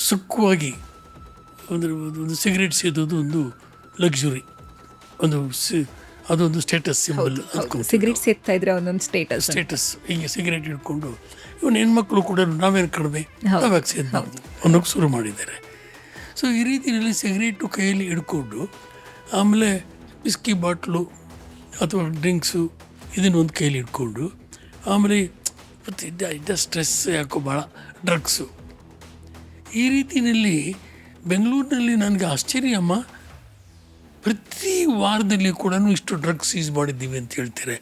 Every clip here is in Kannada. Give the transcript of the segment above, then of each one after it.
ಸುಖವಾಗಿ ಅಂದರೆ ಒಂದು ಸಿಗರೇಟ್ ಸೇದೋದು ಒಂದು ಲಕ್ಸುರಿ, ಒಂದು ಅದೊಂದು ಸ್ಟೇಟಸ್ ಸಿಂಬಲ್. ಸಿಗರೇಟ್ ಸೇರ್ತಾ ಇದ್ರೆ ಒಂದೊಂದು ಸ್ಟೇಟಸ್. ಹೀಗೆ ಸಿಗರೇಟ್ ಹಿಡ್ಕೊಂಡು ಇವನು ಹೆಣ್ಮಕ್ಳು ಕೂಡ ನಾವೇನು ಕಡಿಮೆ, ನಾವ್ಯಾಕೆ ಸೇದಬಾರ್ದು ಅನ್ನೋಕ್ಕೆ ಶುರು ಮಾಡಿದ್ದಾರೆ. ಸೊ ಈ ರೀತಿಯಲ್ಲಿ ಸಿಗರೇಟು ಕೈಯಲ್ಲಿ ಹಿಡ್ಕೊಂಡು, ಆಮೇಲೆ ವಿಸ್ಕಿ ಬಾಟ್ಲು ಅಥವಾ ಡ್ರಿಂಕ್ಸು ಇದನ್ನು ಒಂದು ಕೈಯಲ್ಲಿ ಹಿಡ್ಕೊಂಡು, ಆಮೇಲೆ ಮತ್ತು ಇದ್ದ ಸ್ಟ್ರೆಸ್ ಯಾಕೋ ಭಾಳ ಡ್ರಗ್ಸು. ಈ ರೀತಿಯಲ್ಲಿ ಬೆಂಗಳೂರಿನಲ್ಲಿ ನನಗೆ ಆಶ್ಚರ್ಯ ಅಮ್ಮ, ಪ್ರತಿ ವಾರದಲ್ಲಿ ಕೂಡ ಇಷ್ಟು ಡ್ರಗ್ಸ್ ಸೀಸ್ ಮಾಡಿದ್ದೀವಿ ಅಂತ ಹೇಳ್ತಾರೆ.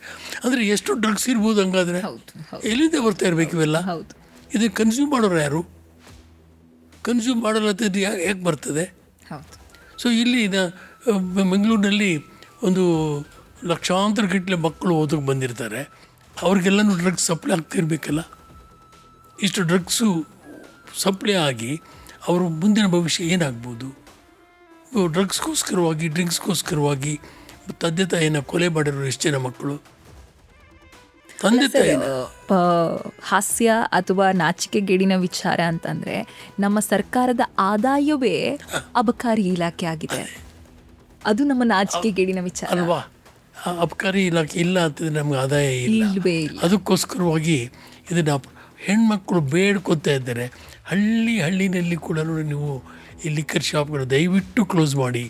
ಅಂದರೆ ಎಷ್ಟು ಡ್ರಗ್ಸ್ ಇರ್ಬೋದು ಹಂಗಾದರೆ? ಎಲ್ಲಿಂದ ಬರ್ತಾ ಇರಬೇಕು ಇವೆಲ್ಲ? ಇದನ್ನು ಕನ್ಸ್ಯೂಮ್ ಮಾಡೋರು ಯಾರು? ಕನ್ಸ್ಯೂಮ್ ಮಾಡಲತ್ತದ್ದು ಹೇಗೆ ಬರ್ತದೆ? ಸೊ ಇಲ್ಲಿ ಬೆಂಗಳೂರಿನಲ್ಲಿ ಒಂದು ಲಕ್ಷಾಂತರ ಗಟ್ಟಲೆ ಮಕ್ಕಳು ಓದೋಕ್ಕೆ ಬಂದಿರ್ತಾರೆ, ಅವ್ರಿಗೆಲ್ಲನೂ ಡ್ರಗ್ಸ್ ಸಪ್ಲೈ ಆಗ್ತಿರ್ಬೇಕಲ್ಲ. ಇಷ್ಟು ಡ್ರಗ್ಸು ಸಪ್ಲೈ ಆಗಿ ಅವರು ಮುಂದಿನ ಭವಿಷ್ಯ ಏನಾಗ್ಬೋದು? ಡ್ರಗ್ಸ್ಗೋಸ್ಕರವಾಗಿ, ಡ್ರಿಂಕ್ಸ್ಗೋಸ್ಕರವಾಗಿ ತಂದೆ ತಾಯಿನ ಕೊಲೆ ಮಾಡಿರೋ ಎಷ್ಟು ಜನ ಮಕ್ಕಳು. ತಂದೆ ತಾಯಿ ಹಾಸ್ಯ ಅಥವಾ ನಾಚಿಕೆಗೇಡಿನ ವಿಚಾರ ಅಂತಂದರೆ ನಮ್ಮ ಸರ್ಕಾರದ ಆದಾಯವೇ ಅಬಕಾರಿ ಇಲಾಖೆ ಆಗಿದೆ. ಅದು ನಮ್ಮ ನಾಚಿಕೆಗೇಡಿನ ವಿಚಾರ ಅಲ್ವಾ? ಅಬಕಾರಿ ಇಲಾಖೆ ಇಲ್ಲ ಅಂತಂದರೆ ನಮ್ಗೆ ಆದಾಯ ಇಲ್ಲವೇ ಇಲ್ಲ. ಅದಕ್ಕೋಸ್ಕರವಾಗಿ ಇದನ್ನು ಹೆಣ್ಮಕ್ಳು ಬೇಡ್ಕೊತಾ ಇದ್ದಾರೆ. ಹಳ್ಳಿನಲ್ಲಿ ಕೂಡ ನೀವು ಈ ಲಿಕ್ಕರ್ ಶಾಪ್ಗಳು ದಯವಿಟ್ಟು ಕ್ಲೋಸ್ ಮಾಡಿ,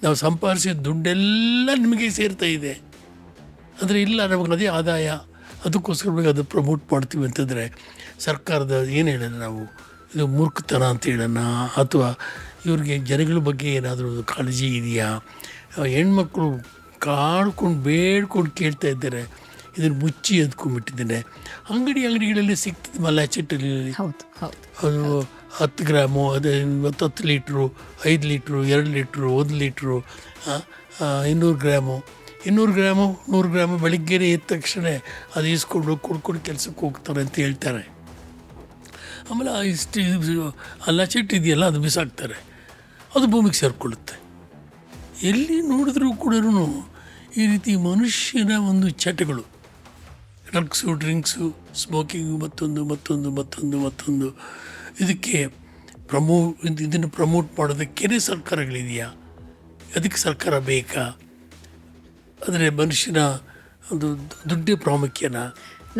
ನಾವು ಸಂಪಾದಿಸಿದ ದುಡ್ಡೆಲ್ಲ ನಿಮಗೆ ಸೇರ್ತಾ ಇದೆ. ಅಂದರೆ ಇಲ್ಲ ನಮಗೆ ಅದೇ ಆದಾಯ, ಅದಕ್ಕೋಸ್ಕರವಾಗಿ ಅದು ಪ್ರಮೋಟ್ ಮಾಡ್ತೀವಿ ಅಂತಂದರೆ ಸರ್ಕಾರದ ಏನು ಹೇಳೋಣ ನಾವು, ಇದು ಮೂರ್ಖತನ ಅಂತ ಹೇಳೋಣ, ಅಥವಾ ಇವ್ರಿಗೆ ಜನಗಳ ಬಗ್ಗೆ ಏನಾದರೂ ಕಾಳಜಿ ಇದೆಯಾ? ಹೆಣ್ಮಕ್ಳು ಕಾಡ್ಕೊಂಡು ಬೇಡ್ಕೊಂಡು ಕೇಳ್ತಾ ಇದ್ದಾರೆ, ಇದನ್ನು ಮುಚ್ಚಿ ಅಂದ್ಕೊಂಡ್ಬಿಟ್ಟಿದ್ದೇನೆ. ಅಂಗಡಿಗಳಲ್ಲಿ ಸಿಗ್ತದೆ ಮಲಾಚೆಟ್ಟಲ್ಲಿ, ಅದು 10 ಗ್ರಾಮು, ಅದೇ 10 litre, 5 litre, 2 litre, 1 litre, 200 gram, 100 gram ಬೆಳಿಗ್ಗೆ ಎದ್ದ ತಕ್ಷಣ ಅದು ಈಸ್ಕೊಂಡು ಕುಡ್ಕೊಂಡು ಕೆಲಸಕ್ಕೆ ಹೋಗ್ತಾರೆ ಅಂತ ಹೇಳ್ತಾರೆ. ಆಮೇಲೆ ಲಚೆಟ್ ಇದೆಯಲ್ಲ ಅದು ಬಿಸಾಕ್ತಾರೆ, ಅದು ಭೂಮಿಗೆ ಸೇರಿಕೊಳ್ಳುತ್ತೆ. ಎಲ್ಲಿ ನೋಡಿದ್ರೂ ಕೂಡ ಈ ರೀತಿ ಮನುಷ್ಯನ ಒಂದು ಚಟಗಳು, ಡ್ರಗ್ಸು, ಡ್ರಿಂಕ್ಸು, ಸ್ಮೋಕಿಂಗು, ಮತ್ತೊಂದು ಇದಕ್ಕೆ ಇದನ್ನು ಪ್ರಮೋಟ್ ಮಾಡೋದಕ್ಕೇ ಸರ್ಕಾರಗಳಿದೆಯಾ? ಅದಕ್ಕೆ ಸರ್ಕಾರ ಬೇಕಾ? ಅಂದರೆ ಮನುಷ್ಯನ ಒಂದು ದುಡ್ಡೇ ಪ್ರಾಮುಖ್ಯನ?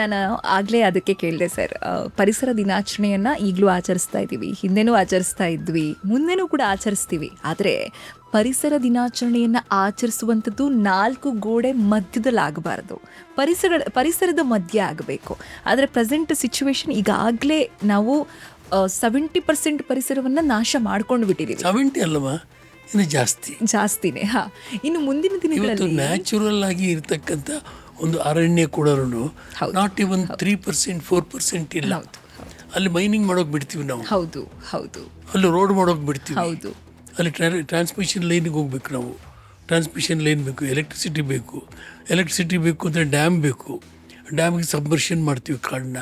ನಾನು ಆಗಲೇ ಅದಕ್ಕೆ ಕೇಳಿದೆ ಸರ್. ಪರಿಸರ ದಿನಾಚರಣೆಯನ್ನು ಈಗಲೂ ಆಚರಿಸ್ತಾ ಇದ್ದೀವಿ, ಹಿಂದೆನೂ ಆಚರಿಸ್ತಾ ಇದ್ವಿ, ಮುಂದೆನೂ ಕೂಡ ಆಚರಿಸ್ತೀವಿ. ಆದರೆ ಪರಿಸರ ದಿನಾಚರಣೆಯನ್ನು ಆಚರಿಸುವಂಥದ್ದು 4 ಗೋಡೆ ಮಧ್ಯದಲ್ಲಿ ಆಗಬಾರ್ದು, ಪರಿಸರದ ಮಧ್ಯೆ ಆಗಬೇಕು. ಆದರೆ ಪ್ರೆಸೆಂಟ್ ಸಿಚುವೇಶನ್ ಈಗಾಗಲೇ ನಾವು 70% ಪರಿಸರವನ್ನು ನಾಶ ಮಾಡ್ಕೊಂಡು ಬಿಟ್ಟಿದ್ದೀವಿ. 70 ಅಲ್ಲವಾ, ಇನ್ನು ಜಾಸ್ತಿನೇ. ಇನ್ನು ಮುಂದಿನ ದಿನಗಳಲ್ಲಿ ನ್ಯಾಚುರಲ್ ಆಗಿ ಇರ್ತಕ್ಕಂಥ ಒಂದು ಅರಣ್ಯ ಕೂಡ ನಾಟ್ ಇವನ್ 3%, 4% ಇಲ್ಲ. ಅಲ್ಲಿ ಮೈನಿಂಗ್ ಮಾಡೋಕೆ ಬಿಡ್ತೀವಿ ನಾವು. ಹೌದು, ಅಲ್ಲಿ ರೋಡ್ ಮಾಡೋಕೆ ಬಿಡ್ತೀವಿ. ಹೌದು, ಅಲ್ಲಿ ಟ್ರಾನ್ಸ್ಮಿಷನ್ ಲೈನಿಗೆ ಹೋಗ್ಬೇಕು ನಾವು. ಟ್ರಾನ್ಸ್ಮಿಷನ್ ಲೈನ್ ಬೇಕು, ಎಲೆಕ್ಟ್ರಿಸಿಟಿ ಬೇಕು ಅಂದರೆ ಡ್ಯಾಮ್ ಬೇಕು. ಡ್ಯಾಮ್ಗೆ ಸಬ್ಮರ್ಷನ್ ಮಾಡ್ತೀವಿ ಕಾಡನ್ನ.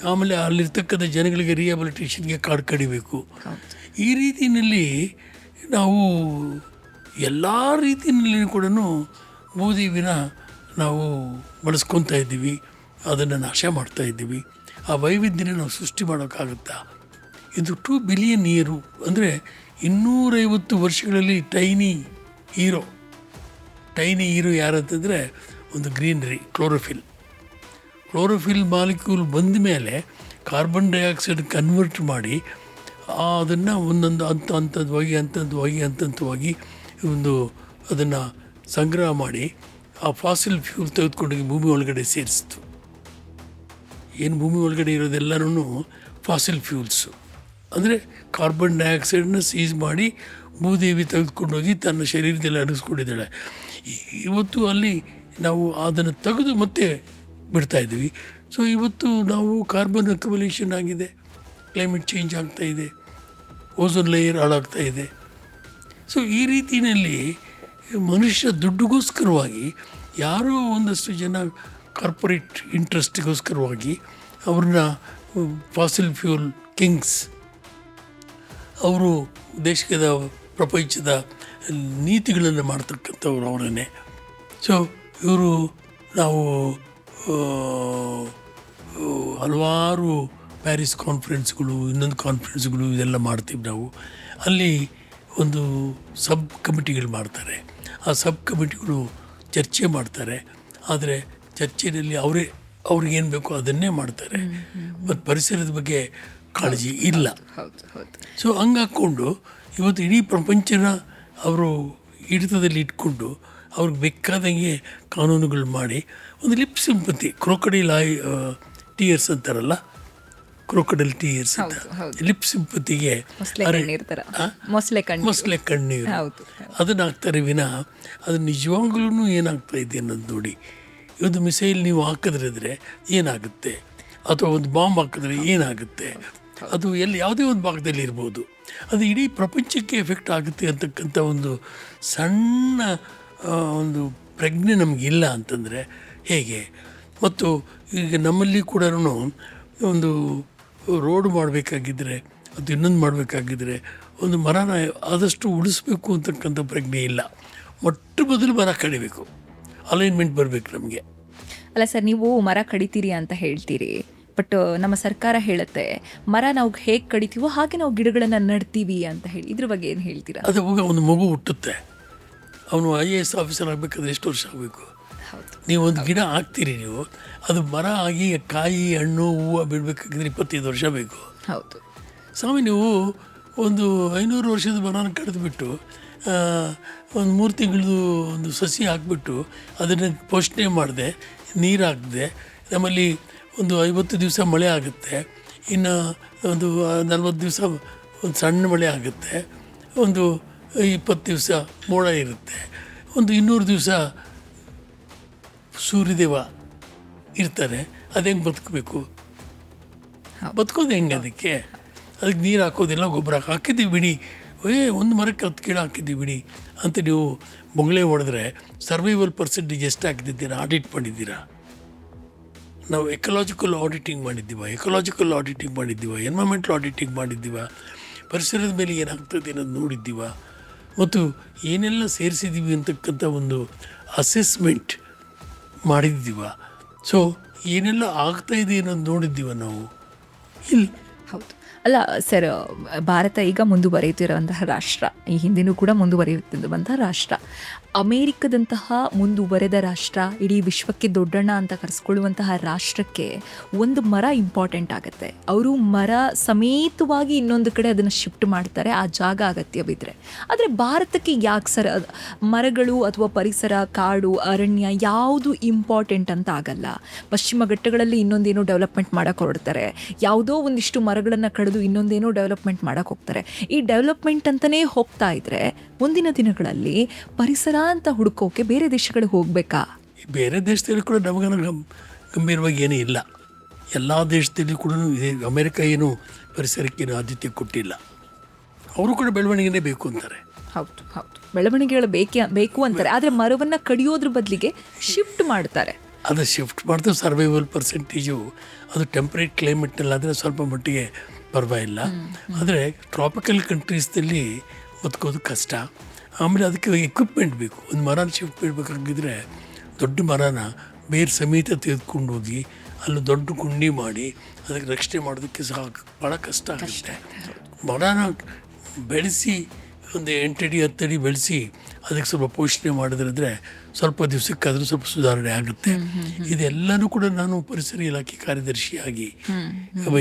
ಆಮೇಲೆ ಅಲ್ಲಿರ್ತಕ್ಕಂಥ ಜನಗಳಿಗೆ ರಿಹ್ಯಾಬಿಲಿಟೇಷನ್ಗೆ ಕಾಡು ಕಡಿಬೇಕು. ಈ ರೀತಿಯಲ್ಲಿ ನಾವು ಎಲ್ಲ ರೀತಿಯಲ್ಲಿ ಕೂಡ ಭೂದೇವಿನ ನಾವು ಬಳಸ್ಕೊತಾ ಇದ್ದೀವಿ, ಅದನ್ನು ನಾಶ ಮಾಡ್ತಾ ಇದ್ದೀವಿ. ಆ ವೈವಿಧ್ಯನ ನಾವು ಸೃಷ್ಟಿ ಮಾಡೋಕ್ಕಾಗುತ್ತಾ? ಇದು 2 ಬಿಲಿಯನ್ ಇಯರು ಅಂದರೆ 250 ವರ್ಷಗಳಲ್ಲಿ ಟೈನಿ ಹೀರೋ ಯಾರಂತಂದರೆ ಒಂದು ಗ್ರೀನರಿ, ಕ್ಲೋರೋಫಿಲ್ ಮಾಲಿಕ್ಯೂಲ್ ಬಂದ ಮೇಲೆ ಕಾರ್ಬನ್ ಡೈಆಕ್ಸೈಡ್ ಕನ್ವರ್ಟ್ ಮಾಡಿ ಅದನ್ನು ಒಂದೊಂದು ಹಂತವಾಗಿ ಒಂದು ಅದನ್ನು ಸಂಗ್ರಹ ಮಾಡಿ ಆ ಫಾಸಿಲ್ ಫ್ಯೂಲ್ ತೆಗೆದುಕೊಂಡೋಗಿ ಭೂಮಿ ಒಳಗಡೆ ಸೇರಿಸ್ತು. ಏನು ಭೂಮಿ ಒಳಗಡೆ ಇರೋದೆಲ್ಲನೂ ಫಾಸಿಲ್ ಫ್ಯೂಲ್ಸು, ಅಂದರೆ ಕಾರ್ಬನ್ ಡೈಆಕ್ಸೈಡನ್ನ ಸೀಸ್ ಮಾಡಿ ಭೂದೇವಿ ತೆಗೆದುಕೊಂಡೋಗಿ ತನ್ನ ಶರೀರದಲ್ಲಿ ಅಡಗಿಸ್ಕೊಂಡಿದ್ದಾಳೆ. ಇವತ್ತು ಅಲ್ಲಿ ನಾವು ಅದನ್ನು ತೆಗೆದು ಮತ್ತೆ ಬಿಡ್ತಾಯಿದ್ದೀವಿ. ಸೊ ಇವತ್ತು ನಾವು ಕಾರ್ಬನ್ ಅಕ್ಯುಮುಲೇಷನ್ ಆಗಿದೆ, ಕ್ಲೈಮೇಟ್ ಚೇಂಜ್ ಆಗ್ತಾ ಇದೆ, ಓಝೋನ್ ಲೇಯರ್ ಹಾಳಾಗ್ತಾ ಇದೆ. ಸೊ ಈ ರೀತಿಯಲ್ಲಿ ಮನುಷ್ಯ ದುಡ್ಡುಗೋಸ್ಕರವಾಗಿ ಯಾರೋ ಒಂದಷ್ಟು ಜನ ಕಾರ್ಪೊರೇಟ್ ಇಂಟ್ರೆಸ್ಟ್ಗೋಸ್ಕರವಾಗಿ ಅವ್ರನ್ನ ಫಾಸಿಲ್ ಫ್ಯೂಲ್ ಕಿಂಗ್ಸ್, ಅವರು ದೇಶದ ಪ್ರಪಂಚದ ನೀತಿಗಳನ್ನು ಮಾಡ್ತಕ್ಕಂಥವ್ರು ಅವರನ್ನೇ. ಸೊ ಇವರು ನಾವು ಹಲವಾರು ಪ್ಯಾರಿಸ್ ಕಾನ್ಫರೆನ್ಸ್ಗಳು, ಇನ್ನೊಂದು ಕಾನ್ಫರೆನ್ಸ್ಗಳು ಇದೆಲ್ಲ ಮಾಡ್ತೀವಿ ನಾವು. ಅಲ್ಲಿ ಒಂದು ಸಬ್ ಕಮಿಟಿಗಳು ಮಾಡ್ತಾರೆ. ಆ ಸಬ್ ಕಮಿಟಿಗಳು ಚರ್ಚೆ ಮಾಡ್ತಾರೆ. ಆದರೆ ಚರ್ಚೆಯಲ್ಲಿ ಅವ್ರಿಗೇನು ಬೇಕೋ ಅದನ್ನೇ ಮಾಡ್ತಾರೆ. ಮತ್ತು ಪರಿಸರದ ಬಗ್ಗೆ ಕಾಳಜಿ ಇಲ್ಲ. ಹೌದು ಹೌದು ಸೊ ಹಂಗಾಕ್ಕೊಂಡು ಇವತ್ತು ಇಡೀ ಪ್ರಪಂಚನ ಅವರು ಹಿಡಿತದಲ್ಲಿ ಇಟ್ಕೊಂಡು ಅವ್ರಿಗೆ ಬೇಕಾದಂಗೆ ಕಾನೂನುಗಳು ಮಾಡಿ ಒಂದು ಲಿಪ್ ಸಿಂಪತಿ, ಕ್ರೊಕೊಡೈಲ್ ಟೀಯರ್ಸ್ ಅಂತಾರಲ್ಲ, ಕ್ರೊಕೊಡೈಲ್ ಟೀಯರ್ಸ್ ಅಂತ, ಲಿಪ್ ಸಿಂಪತಿಗೆ ಮೊಸಳೆ ಕಣ್ಣೀರು ಅದನ್ನು ಹಾಕ್ತಾರೆ ವಿನ ಅದು ನಿಜವಾಗ್ಲೂ ಏನಾಗ್ತಾ ಇದೆ ಅನ್ನೋದು ನೋಡಿ. ಇವತ್ತು ಮಿಸೈಲ್ ನೀವು ಹಾಕಿದ್ರೆ ಏನಾಗುತ್ತೆ, ಅಥವಾ ಒಂದು ಬಾಂಬ್ ಹಾಕಿದ್ರೆ ಏನಾಗುತ್ತೆ, ಅದು ಯಾವುದೇ ಒಂದು ಭಾಗದಲ್ಲಿ ಇರ್ಬೋದು, ಅದು ಇಡೀ ಪ್ರಪಂಚಕ್ಕೆ ಎಫೆಕ್ಟ್ ಆಗುತ್ತೆ ಅಂತಕ್ಕಂಥ ಒಂದು ಸಣ್ಣ ಒಂದು ಪ್ರಜ್ಞೆ ನಮಗಿಲ್ಲ ಅಂತಂದರೆ ಹೇಗೆ? ಮತ್ತು ಈಗ ನಮ್ಮಲ್ಲಿ ಕೂಡ ಒಂದು ರೋಡ್ ಮಾಡಬೇಕಾಗಿದ್ದರೆ, ಅದು ಇನ್ನೊಂದು ಮಾಡಬೇಕಾಗಿದ್ದರೆ ಒಂದು ಮರನ ಆದಷ್ಟು ಉಳಿಸ್ಬೇಕು ಅಂತಕ್ಕಂಥ ಪ್ರಜ್ಞೆ ಇಲ್ಲ. ಮೊಟ್ಟ ಮೊದಲು ಮರ ಕಡಿಬೇಕು, ಅಲೈನ್ಮೆಂಟ್ ಬರಬೇಕು ನಮಗೆ. ಅಲ್ಲ ಸರ್, ನೀವು ಮರ ಕಡಿತೀರಿ ಅಂತ ಹೇಳ್ತೀರಿ, ಬಟ್ ನಮ್ಮ ಸರ್ಕಾರ ಹೇಳುತ್ತೆ ಮರ ನಾವು ಹೇಗೆ ಕಡಿತೀವೋ ಹಾಗೆ ನಾವು ಗಿಡಗಳನ್ನು ನೆಡ್ತೀವಿ ಅಂತ ಹೇಳಿ. ಇದ್ರ ಬಗ್ಗೆ ಏನು ಹೇಳ್ತೀರಾ? ಅದು ಹೋಗ ಒಂದು ಮಗು ಹುಟ್ಟುತ್ತೆ, ಅವನು IAS ಆಫೀಸರ್ ಆಗಬೇಕಾದ್ರೆ ಎಷ್ಟು ವರ್ಷ ಆಗಬೇಕು? ನೀವು ಒಂದು ಗಿಡ ಹಾಕ್ತೀರಿ, ನೀವು ಅದು ಮರ ಆಗಿ ಕಾಯಿ ಹಣ್ಣು ಹೂವು ಬಿಡಬೇಕಾಗಿದ್ರೆ 25 ವರ್ಷ ಬೇಕು. ಹೌದು ಸ್ವಾಮಿ, ನೀವು ಒಂದು 500 ವರ್ಷದ ಮರನ ಕಡಿದ್ಬಿಟ್ಟು ಒಂದು 3 ತಿಂಗಳದು ಒಂದು ಸಸಿ ಹಾಕ್ಬಿಟ್ಟು ಅದನ್ನು ಪೋಷಣೆ ಮಾಡಿದೆ, ನೀರು ಹಾಕಿದೆ, ನಮ್ಮಲ್ಲಿ ಒಂದು 50 ದಿವಸ ಮಳೆ ಆಗುತ್ತೆ, ಇನ್ನು ಒಂದು 40 ದಿವಸ ಒಂದು ಸಣ್ಣ ಮಳೆ ಆಗುತ್ತೆ, ಒಂದು 20 ದಿವಸ ಮೋಡ ಇರುತ್ತೆ, ಒಂದು 200 ದಿವಸ ಸೂರ್ಯದೇವ ಇರ್ತಾರೆ. ಅದು ಹೆಂಗೆ ಬದುಕಬೇಕು? ಬದುಕೋದು ಹೆಂಗೆ? ಅದಕ್ಕೆ ನೀರು ಹಾಕೋದಿಲ್ಲ, ಗೊಬ್ಬರ ಹಾಕಿದ್ದೀವಿ ಬಿಡಿ, ಒಂದು ಮರಕ್ಕೆ 10 ಗಿಡ ಹಾಕಿದ್ದೀವಿ ಬಿಡಿ ಅಂತ ನೀವು ಮೊಗಲೇ ಹೊಡೆದ್ರೆ ಸರ್ವೈವಲ್ ಪರ್ಸೆಂಟೇಜ್ ಎಷ್ಟು ಹಾಕಿದ್ದೀರಾ? ಆಡಿಟ್ ಮಾಡಿದ್ದೀರಾ? ನಾವು ಎಕಲಾಜಿಕಲ್ ಆಡಿಟಿಂಗ್ ಮಾಡಿದ್ದೀವ, ಎನ್ವೈರ್ಮೆಂಟಲ್ ಆಡಿಟಿಂಗ್ ಮಾಡಿದ್ದೀವ, ಪರಿಸರದ ಮೇಲೆ ಏನಾಗ್ತದೆ ಅನ್ನೋದು ನೋಡಿದ್ದೀವ, ಮತ್ತು ಏನೆಲ್ಲ ಸೇರಿಸಿದ್ದೀವಿ ಅಂತಕ್ಕಂಥ ಒಂದು ಅಸೆಸ್ಮೆಂಟ್ ಮಾಡಿದ್ದೀವ. ಸೊ ಏನೆಲ್ಲ ಆಗ್ತಾಯಿದೆ ಅನ್ನೋದು ನೋಡಿದ್ದೀವ ನಾವು? ಇಲ್ಲ. ಹೌದು. ಅಲ್ಲ ಸರ್, ಭಾರತ ಈಗ ಮುಂದುವರಿಯುತ್ತಿರುವಂತಹ ರಾಷ್ಟ್ರ, ಈ ಹಿಂದಿನೂ ಕೂಡ ಮುಂದುವರಿಯುತ್ತಿರುವಂತಹ ರಾಷ್ಟ್ರ, ಅಮೇರಿಕದಂತಹ ಮುಂದುವರೆದ ರಾಷ್ಟ್ರ, ಇಡೀ ವಿಶ್ವಕ್ಕೆ ದೊಡ್ಡಣ್ಣ ಅಂತ ಕರೆಸ್ಕೊಳ್ಳುವಂತಹ ರಾಷ್ಟ್ರಕ್ಕೆ ಒಂದು ಮರ ಇಂಪಾರ್ಟೆಂಟ್ ಆಗುತ್ತೆ. ಅವರು ಮರ ಸಮೇತವಾಗಿ ಇನ್ನೊಂದು ಕಡೆ ಅದನ್ನು ಶಿಫ್ಟ್ ಮಾಡ್ತಾರೆ, ಆ ಜಾಗ ಅಗತ್ಯವಿದ್ದರೆ. ಆದರೆ ಭಾರತಕ್ಕೆ ಯಾಕೆ ಸರ್ ಮರಗಳು ಅಥವಾ ಪರಿಸರ, ಕಾಡು, ಅರಣ್ಯ ಯಾವುದು ಇಂಪಾರ್ಟೆಂಟ್ ಅಂತ ಆಗಲ್ಲ? ಪಶ್ಚಿಮ ಘಟ್ಟಗಳಲ್ಲಿ ಇನ್ನೊಂದೇನೋ ಡೆವಲಪ್ಮೆಂಟ್ ಮಾಡೋಕೆ ಹೊರಡ್ತಾರೆ, ಯಾವುದೋ ಒಂದಿಷ್ಟು ಮರಗಳನ್ನು ಕಡಿದು ಇನ್ನೊಂದೇನೋ ಡೆವಲಪ್ಮೆಂಟ್ ಮಾಡೋಕೆ ಹೋಗ್ತಾರೆ. ಈ ಡೆವಲಪ್ಮೆಂಟ್ ಅಂತಲೇ ಹೋಗ್ತಾ ಇದ್ರೆ ಮುಂದಿನ ದಿನಗಳಲ್ಲಿ ಪರಿಸರ ಅಂತ ಹುಡುಕೋಕೆ ಬೇರೆ ದೇಶಗಳಿಗೆ ಹೋಗಬೇಕಾ? ಬೇರೆ ದೇಶದಲ್ಲಿ ಕೂಡ ನಮಗನ ಗಂಭೀರವಾಗಿ ಏನೂ ಇಲ್ಲ. ಎಲ್ಲ ದೇಶದಲ್ಲಿ ಕೂಡ ಇದೆ. ಅಮೆರಿಕ ಏನು ಪರಿಸರಕ್ಕೇನು ಆದ್ಯತೆ ಕೊಟ್ಟಿಲ್ಲ, ಅವರು ಕೂಡ ಬೆಳವಣಿಗೆನೇ ಬೇಕು ಅಂತಾರೆ. ಹೌದು ಹೌದು, ಬೆಳವಣಿಗೆಗಳು ಬೇಕು ಅಂತಾರೆ, ಆದರೆ ಮರವನ್ನು ಕಡಿಯೋದ್ರ ಬದಲಿಗೆ ಶಿಫ್ಟ್ ಮಾಡ್ತಾರೆ. ಅದು ಶಿಫ್ಟ್ ಮಾಡ್ತಾರೆ. ಸರ್ವೈವಲ್ ಪರ್ಸೆಂಟೇಜು ಅದು ಟೆಂಪ್ರೇಟ್ ಕ್ಲೈಮೇಟ್ನಲ್ಲಾದರೆ ಸ್ವಲ್ಪ ಮಟ್ಟಿಗೆ ಪರವಾಗಿಲ್ಲ, ಆದರೆ ಟ್ರಾಪಿಕಲ್ ಕಂಟ್ರೀಸ್ದಲ್ಲಿ ಬದುಕೋದು ಕಷ್ಟ. ಆಮೇಲೆ ಅದಕ್ಕೆ ಎಕ್ವಿಪ್ಮೆಂಟ್ ಬೇಕು. ಒಂದು ಮರನ ಶಿಫ್ಟ್ ಮಾಡಬೇಕಾಗಿದ್ರೆ ದೊಡ್ಡ ಮರನ ಬೇರೆ ಸಮೇತ ತೆಗೆದುಕೊಂಡು ಹೋಗಿ ಅಲ್ಲಿ ದೊಡ್ಡ ಗುಂಡಿ ಮಾಡಿ ಅದಕ್ಕೆ ರಕ್ಷಣೆ ಮಾಡೋದಕ್ಕೆ ಸಹ ಭಾಳ ಕಷ್ಟ ಆಗುತ್ತೆ. ಮರನ ಬೆಳೆಸಿ ಒಂದು 8 ಅಡಿ 10 ಅಡಿ ಬೆಳೆಸಿ ಅದಕ್ಕೆ ಸ್ವಲ್ಪ ಪೋಷಣೆ ಮಾಡಿದ್ರೆ ಸ್ವಲ್ಪ ದಿವಸಕ್ಕಾದರೂ ಸ್ವಲ್ಪ ಸುಧಾರಣೆ ಆಗುತ್ತೆ. ಇದೆಲ್ಲನೂ ಕೂಡ ನಾನು ಪರಿಸರ ಇಲಾಖೆ ಕಾರ್ಯದರ್ಶಿಯಾಗಿ,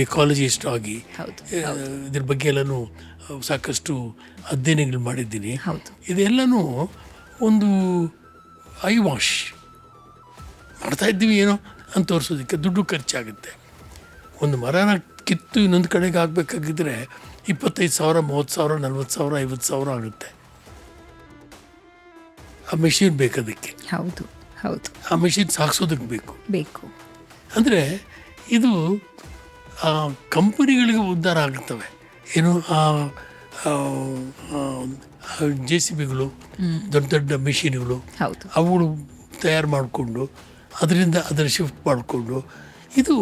ಎಕಾಲಜಿಸ್ಟ್ ಆಗಿ ಇದ್ರ ಬಗ್ಗೆ ಎಲ್ಲನೂ ಸಾಕಷ್ಟು ಅಧ್ಯಯನಗಳು ಮಾಡಿದ್ದೀನಿ. ಇದೆಲ್ಲನೂ ಒಂದು ಐ ವಾಶ್ ಮಾಡ್ತಾ ಇದ್ದೀವಿ ಏನೋ ಅಂತ ತೋರಿಸೋದಕ್ಕೆ ದುಡ್ಡು ಖರ್ಚಾಗುತ್ತೆ. ಒಂದು ಮರನ ಕಿತ್ತು ಇನ್ನೊಂದು ಕಡೆಗೆ ಆಗಬೇಕಾಗಿದ್ದರೆ 25,000, 30,000, 40,000, 50,000 ಆಗುತ್ತೆ. ಆ ಮೆಷಿನ್ ಬೇಕದಕ್ಕೆ. ಹೌದು ಹೌದು, ಆ ಮೆಷಿನ್ ಸಾಗಿಸೋದಕ್ಕೆ ಬೇಕು. ಅಂದರೆ ಇದು ಕಂಪನಿಗಳಿಗೆ ಉದ್ಧಾರ ಆಗುತ್ತವೆ. ಏನು JCBಗಳು, ದೊಡ್ಡ ದೊಡ್ಡ ಮೆಷಿನ್ಗಳು, ಅವುಗಳು ತಯಾರು ಮಾಡಿಕೊಂಡು ಅದರಿಂದ ಅದನ್ನು ಶಿಫ್ಟ್ ಮಾಡಿಕೊಂಡು, ಇದು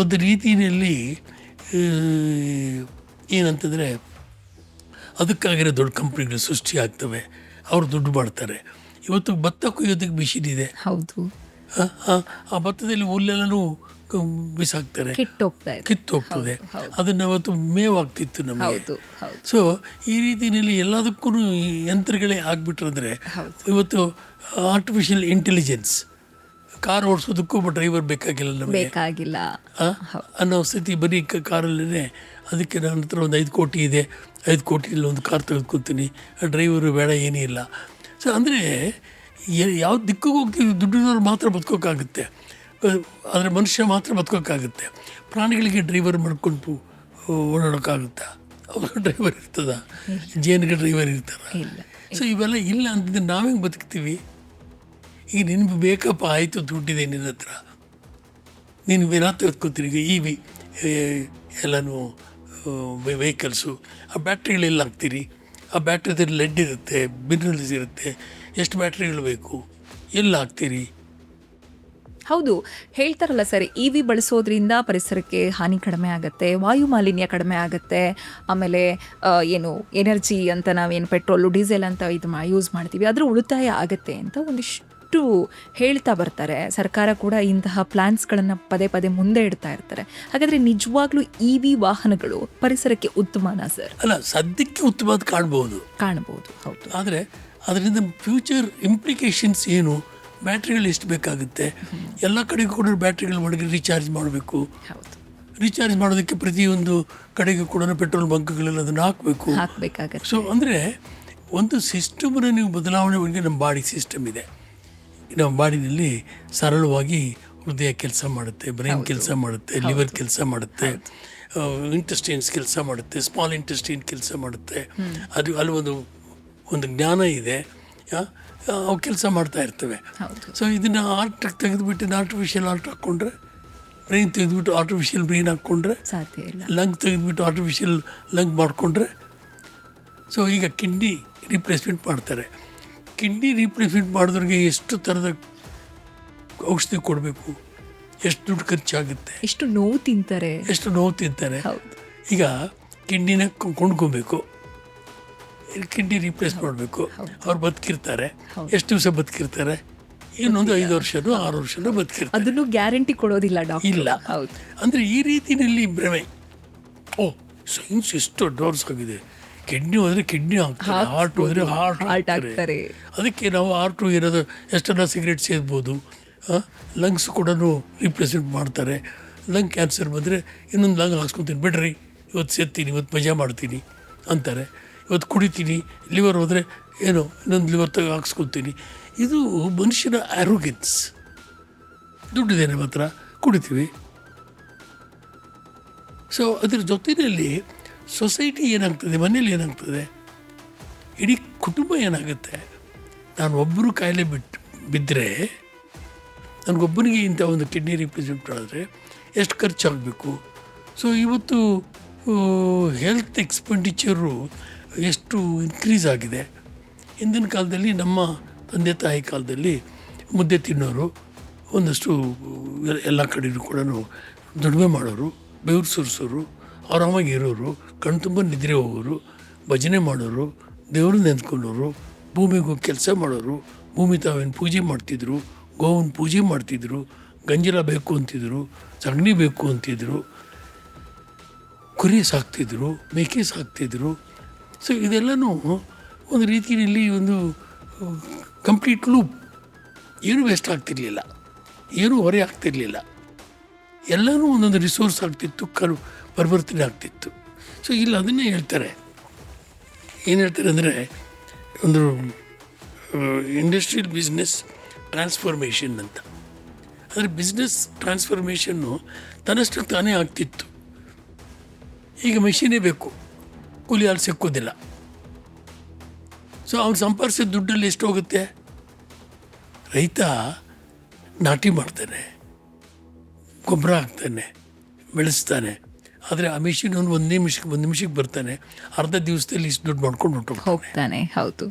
ಒಂದು ರೀತಿಯಲ್ಲಿ ಏನಂತಂದರೆ ಅದಕ್ಕಾಗಿರೋ ದೊಡ್ಡ ಕಂಪ್ನಿಗಳು ಸೃಷ್ಟಿ ಆಗ್ತವೆ, ಅವರು ದುಡ್ಡು ಮಾಡ್ತಾರೆ. ಇವತ್ತು ಭತ್ತ ಕೊಯ್ಯೋದಕ್ಕೆ ಮಿಷಿನ್ ಇದೆ. ಹೌದು. ಆ ಭತ್ತದಲ್ಲಿ ಹುಲ್ಲೆಲ್ಲನೂ ಬಿಸಾಕ್ತಾರೆ, ಕೆಟ್ಟೋಗ್ತಾ ಇದೆ. ಕಿತ್ತೋಗ್ತದೆ. ಅದನ್ನು ಅವತ್ತು ಮೇವಾಗ್ತಿತ್ತು ನಮಗೆ. ಹೌದು ಹೌದು ಸೊ ಈ ರೀತಿಯಲ್ಲಿ ಎಲ್ಲದಕ್ಕೂ ಈ ಯಂತ್ರಗಳೇ ಆಗಿಬಿಟ್ರಂದ್ರೆ ಇವತ್ತು ಆರ್ಟಿಫಿಷಿಯಲ್ ಇಂಟೆಲಿಜೆನ್ಸ್, ಕಾರ್ ಓಡಿಸೋದಕ್ಕೂ ಡ್ರೈವರ್ ಬೇಕಾಗಿಲ್ಲ ನಮಗೆ ಬೇಕಾಗಿಲ್ಲ ಅನ್ನೋ ಸ್ಥಿತಿ. ಬರೀ ಕಾರಲ್ಲೇ ಅದಕ್ಕೆ ನನ್ನ ಹತ್ರ ಒಂದು 5 ಕೋಟಿ ಇದೆ, 5 ಕೋಟಿಯಲ್ಲಿ ಒಂದು ಕಾರ್ ತೆಗೆದುಕೊತೀನಿ, ಡ್ರೈವರು ಬೇಡ, ಏನೂ ಇಲ್ಲ. ಸೊ ಅಂದರೆ ಯಾವ ದಿಕ್ಕಿಗೆ ಹೋಗ್ತೀವಿ, ದುಡ್ಡಿನವ್ರು ಮಾತ್ರ ಬದುಕೋಕ್ಕಾಗುತ್ತೆ, ಆದರೆ ಮನುಷ್ಯ ಮಾತ್ರ ಬದುಕೋಕ್ಕಾಗುತ್ತೆ. ಪ್ರಾಣಿಗಳಿಗೆ ಡ್ರೈವರ್ ಮಾಡ್ಕೊಂಡು ಓಡಾಡೋಕ್ಕಾಗುತ್ತಾ? ಅವ್ರ ಡ್ರೈವರ್ ಇರ್ತದ? ಜೇನಿಗೆ ಡ್ರೈವರ್ ಇರ್ತಾರ? ಸೊ ಇವೆಲ್ಲ ಇಲ್ಲ ಅಂತಂದ್ರೆ ನಾವೇಗೆ ಬದುಕ್ತೀವಿ? ಈಗ ನಿನಗೆ ಬೇಕಪ್ಪ, ಆಯಿತು, ದುಡ್ಡಿದೆ ನಿನ್ನ ಹತ್ರ, ನೀನು ಏನ ತೆಗೆದುಕೊತೀನಿ. ಈಗ ಎಲ್ಲನೂ ವೆಹಿಕಲ್ಸು, ಆ ಬ್ಯಾಟ್ರಿಗಳೆಲ್ಲ ಹಾಕ್ತೀರಿ, ಆ ಬ್ಯಾಟ್ರಿದಲ್ಲಿ ಲೆಡ್ ಇರುತ್ತೆ, ಮಿನರಲ್ಸ್ ಇರುತ್ತೆ, ಎಷ್ಟು ಬ್ಯಾಟ್ರಿಗಳು ಬೇಕು, ಎಲ್ಲ ಹಾಕ್ತೀರಿ? ಹೌದು, ಹೇಳ್ತಾರಲ್ಲ ಸರ್, EV ಬಳಸೋದ್ರಿಂದ ಪರಿಸರಕ್ಕೆ ಹಾನಿ ಕಡಿಮೆ ಆಗುತ್ತೆ, ವಾಯು ಮಾಲಿನ್ಯ ಕಡಿಮೆ ಆಗುತ್ತೆ, ಆಮೇಲೆ ಏನು ಎನರ್ಜಿ ಅಂತ ನಾವೇನು ಪೆಟ್ರೋಲು ಡೀಸೆಲ್ ಅಂತ ಇದು ಯೂಸ್ ಮಾಡ್ತೀವಿ, ಅದರ ಉಳಿತಾಯ ಆಗುತ್ತೆ ಅಂತ ಒಂದಿಷ್ಟು ಹೇಳ್ತಾ ಬರ್ತಾರೆ. ಸರ್ಕಾರ ಕೂಡ ಇಂತಹ ಪ್ಲ್ಯಾನ್ಸ್ಗಳನ್ನು ಪದೇ ಪದೇ ಮುಂದೆ ಇಡ್ತಾ ಇರ್ತಾರೆ. ಹಾಗಾದರೆ ನಿಜವಾಗ್ಲೂ EV ವಾಹನಗಳು ಪರಿಸರಕ್ಕೆ ಉತ್ತಮನಾ ಸರ್? ಅಲ್ಲ, ಸದ್ಯಕ್ಕೆ ಉತ್ತಮ ಅಂತ ಕಾಣ್ಬೋದು. ಹೌದು. ಆದರೆ ಅದರಿಂದ ಫ್ಯೂಚರ್ ಇಂಪ್ಲಿಕೇಶನ್ಸ್ ಏನು? ಬ್ಯಾಟ್ರಿಗಳು ಎಷ್ಟು ಬೇಕಾಗುತ್ತೆ? ಎಲ್ಲ ಕಡೆಗೂ ಕೂಡ ಬ್ಯಾಟ್ರಿಗಳು ಒಳಗೆ ರೀಚಾರ್ಜ್ ಮಾಡಬೇಕು. ರೀಚಾರ್ಜ್ ಮಾಡೋದಕ್ಕೆ ಪ್ರತಿಯೊಂದು ಕಡೆಗೂ ಕೂಡ ಪೆಟ್ರೋಲ್ ಬಂಕ್ಗಳೆಲ್ಲ ಅದನ್ನು ಹಾಕಬೇಕಾಗುತ್ತೆ. ಸೊ ಅಂದರೆ ಒಂದು ಸಿಸ್ಟಮನ್ನು ನೀವು ಬದಲಾವಣೆ ಬಗ್ಗೆ ನಮ್ಮ ಬಾಡಿ ಸಿಸ್ಟಮ್ ಇದೆ. ನಮ್ಮ ಬಾಡಿನಲ್ಲಿ ಸರಳವಾಗಿ ಹೃದಯ ಕೆಲಸ ಮಾಡುತ್ತೆ, ಬ್ರೈನ್ ಕೆಲಸ ಮಾಡುತ್ತೆ, ಲಿವರ್ ಕೆಲಸ ಮಾಡುತ್ತೆ, ಇಂಟೆಸ್ಟೈನ್ಸ್ ಕೆಲಸ ಮಾಡುತ್ತೆ, ಸ್ಮಾಲ್ ಇಂಟೆಸ್ಟೈನ್ ಕೆಲಸ ಮಾಡುತ್ತೆ. ಅದು ಅಲ್ಲಿ ಒಂದು ಜ್ಞಾನ ಇದೆ, ಅವು ಕೆಲಸ ಮಾಡ್ತಾ ಇರ್ತವೆ. ಸೊ ಇದನ್ನು ತೆಗೆದುಬಿಟ್ಟು ಆರ್ಟಿಫಿಷಿಯಲ್ ಆರ್ಟ್ ಹಾಕ್ಕೊಂಡ್ರೆ, ಬ್ರೈನ್ ತೆಗೆದುಬಿಟ್ಟು ಆರ್ಟಿಫಿಷಿಯಲ್ ಬ್ರೈನ್ ಹಾಕ್ಕೊಂಡ್ರೆ ಸಾಧ್ಯ ಇಲ್ಲ. ಲಂಗ್ ತೆಗೆದುಬಿಟ್ಟು ಆರ್ಟಿಫಿಷಿಯಲ್ ಲಂಗ್ ಮಾಡಿಕೊಂಡ್ರೆ. ಸೊ ಈಗ ಕಿಡ್ನಿ ರಿಪ್ಲೇಸ್ಮೆಂಟ್ ಮಾಡ್ತಾರೆ. ಕಿಡ್ನಿ ರಿಪ್ಲೇಸ್ಮೆಂಟ್ ಮಾಡಿದ್ರಿಗೆ ಎಷ್ಟು ಥರದ ಔಷಧಿ ಕೊಡಬೇಕು, ಎಷ್ಟು ದುಡ್ಡು ಖರ್ಚಾಗುತ್ತೆ, ಎಷ್ಟು ನೋವು ತಿಂತಾರೆ. ಈಗ ಕಿಡ್ನಿನ ಕೊಂಡ್ಕೊಬೇಕು, ಕಿಡ್ನಿ ರಿಪ್ಲೇಸ್ ಮಾಡಬೇಕು. ಅವ್ರು ಬದುಕಿರ್ತಾರೆ, ಎಷ್ಟು ದಿವಸ ಬದುಕಿರ್ತಾರೆ? ಇನ್ನೊಂದು 5 ವರ್ಷನೋ 6 ವರ್ಷನೋ ಬದುಕಿರ್ತಾರೆ. ಅದನ್ನು ಗ್ಯಾರಂಟಿ ಕೊಡೋದಿಲ್ಲ ಡಾಕ್ಟರ್. ಇಲ್ಲ. ಅಂದರೆ ಈ ರೀತಿಯಲ್ಲಿ ಭ್ರಮೆ. ಸೈನ್ಸ್ ಎಷ್ಟು ಅಡ್ವಾನ್ಸ್ ಆಗಿದೆ. ಕಿಡ್ನಿ ಹೋದರೆ ಕಿಡ್ನಿ ಆಗ್ತಾರೆ, ಹಾರ್ಟ್ ಹೋದರೆ ಹಾರ್ಟ್ ಆಗ್ತಾರೆ. ಅದಕ್ಕೆ ನಾವು ಹಾರ್ಟು ಏನಾದರೂ ಎಷ್ಟೆಲ್ಲ ಸಿಗರೇಟ್ ಸೇರ್ಬೋದು, ಲಂಗ್ಸ್ ಕೂಡ ರಿಪ್ಲೇಸ್ಮೆಂಟ್ ಮಾಡ್ತಾರೆ. ಲಂಗ್ ಕ್ಯಾನ್ಸರ್ ಬಂದರೆ ಇನ್ನೊಂದು ಲಂಗ್ ಹಾಕ್ಸ್ಕೊತೀನಿ, ಬಿಡ್ರಿ, ಇವತ್ತು ಸೇರ್ತೀನಿ, ಇವತ್ತು ಮಜಾ ಮಾಡ್ತೀನಿ ಅಂತಾರೆ. ಇವತ್ತು ಕುಡಿತೀನಿ, ಲಿವರ್ ಹೋದರೆ ಏನೋ ಇನ್ನೊಂದು ಲಿವರ್ ಹಾಕ್ಸ್ಕೊತೀನಿ. ಇದು ಮನುಷ್ಯನ ಆರೋಗ್ಯನ್ಸ್. ದುಡ್ಡಿದೆ ನಮ್ಮ ಹತ್ರ, ಕುಡಿತೀವಿ. ಸೊ ಅದ್ರ ಜೊತೆಯಲ್ಲಿ ಸೊಸೈಟಿ ಏನಾಗ್ತದೆ, ಮನೇಲಿ ಏನಾಗ್ತದೆ, ಇಡೀ ಕುಟುಂಬ ಏನಾಗುತ್ತೆ. ನಾನು ಒಬ್ಬರು ಕಾಯಿಲೆ ಬಿದ್ದರೆ, ನನಗೊಬ್ಬನಿಗೆ ಇಂಥ ಒಂದು ಕಿಡ್ನಿ ರಿಪ್ಲೇಸ್ಮೆಂಟ್ ಮಾಡಿದ್ರೆ ಎಷ್ಟು ಖರ್ಚಾಗಬೇಕು. ಸೊ ಇವತ್ತು ಹೆಲ್ತ್ ಎಕ್ಸ್ಪೆಂಡಿಚರು ಎಷ್ಟು ಇನ್ಕ್ರೀಸ್ ಆಗಿದೆ. ಹಿಂದಿನ ಕಾಲದಲ್ಲಿ ನಮ್ಮ ತಂದೆ ತಾಯಿ ಕಾಲದಲ್ಲಿ ಮುದ್ದೆ ತಿನ್ನೋರು, ಒಂದಷ್ಟು ಎಲ್ಲ ಕಡೆಯೂ ಕೂಡ ದುಡಿಮೆ ಮಾಡೋರು, ಬೆವರು ಸುರಿಸೋರು, ಆರಾಮಾಗಿ ಇರೋರು, ಕಣ್ಣು ತುಂಬ ನಿದ್ರೆ ಹೋಗೋರು, ಭಜನೆ ಮಾಡೋರು, ದೇವ್ರನ್ನ ನೆಂದ್ಕೊಂಡವರು, ಭೂಮಿಗೆ ಹೋಗಿ ಕೆಲಸ ಮಾಡೋರು, ಭೂಮಿ ತಾವೇನು ಪೂಜೆ ಮಾಡ್ತಿದ್ರು, ಗೋವನ್ನು ಪೂಜೆ ಮಾಡ್ತಿದ್ರು, ಗಂಜಲ ಬೇಕು ಅಂತಿದ್ರು, ಸಗಣಿ ಬೇಕು ಅಂತಿದ್ರು, ಕುರಿ ಸಾಕ್ತಿದ್ರು, ಮೇಕೆ ಸಾಕ್ತಿದ್ರು. ಸೊ ಇದೆಲ್ಲನೂ ಒಂದು ರೀತಿಯಲ್ಲಿ ಒಂದು ಕಂಪ್ಲೀಟ್ ಲೂಪ್. ಏನೂ ವೇಸ್ಟ್ ಆಗ್ತಿರಲಿಲ್ಲ, ಏನೂ ಹೊರೆ ಆಗ್ತಿರಲಿಲ್ಲ, ಎಲ್ಲನೂ ಒಂದೊಂದು ರಿಸೋರ್ಸ್ ಆಗ್ತಿತ್ತು, ಪರಿವರ್ತನೆ ಆಗ್ತಿತ್ತು. ಸೊ ಇಲ್ಲಿ ಅದನ್ನೇ ಹೇಳ್ತಾರೆ. ಏನು ಹೇಳ್ತಾರೆ ಅಂದರೆ, ಒಂದು ಇಂಡಸ್ಟ್ರಿಯಲ್ ಬಿಸ್ನೆಸ್ ಟ್ರಾನ್ಸ್ಫಾರ್ಮೇಷನ್ ಅಂತ. ಅಂದರೆ ಬಿಸ್ನೆಸ್ ಟ್ರಾನ್ಸ್ಫಾರ್ಮೇಷನ್ನು ತನ್ನಷ್ಟು ತಾನೇ ಆಗ್ತಿತ್ತು. ಈಗ ಮೆಷಿನೇ ಬೇಕು, ಕೂಲಿ ಆಳು ಸಿಕ್ಕೋದಿಲ್ಲ. ಸೊ ಅವ್ನು ಸಂಪಾದಿಸಿದ ದುಡ್ಡಲ್ಲಿ ಎಷ್ಟು ಹೋಗುತ್ತೆ? ರೈತ ನಾಟಿ ಮಾಡ್ತಾನೆ, ಗೊಬ್ಬರ ಹಾಕ್ತಾನೆ, ಬೆಳೆಸ್ತಾನೆ. ಆದರೆ ಆ ಮಿಷಿನ್ ಒಂದು ನಿಮಿಷಕ್ಕೆ ಬರ್ತಾನೆ, ಅರ್ಧ ದಿವಸದಲ್ಲಿ ಇಷ್ಟು ದುಡ್ಡು ಮಾಡ್ಕೊಂಡು ಹೊರಟೋಗ್ತಾನೆ. ಹೌದು.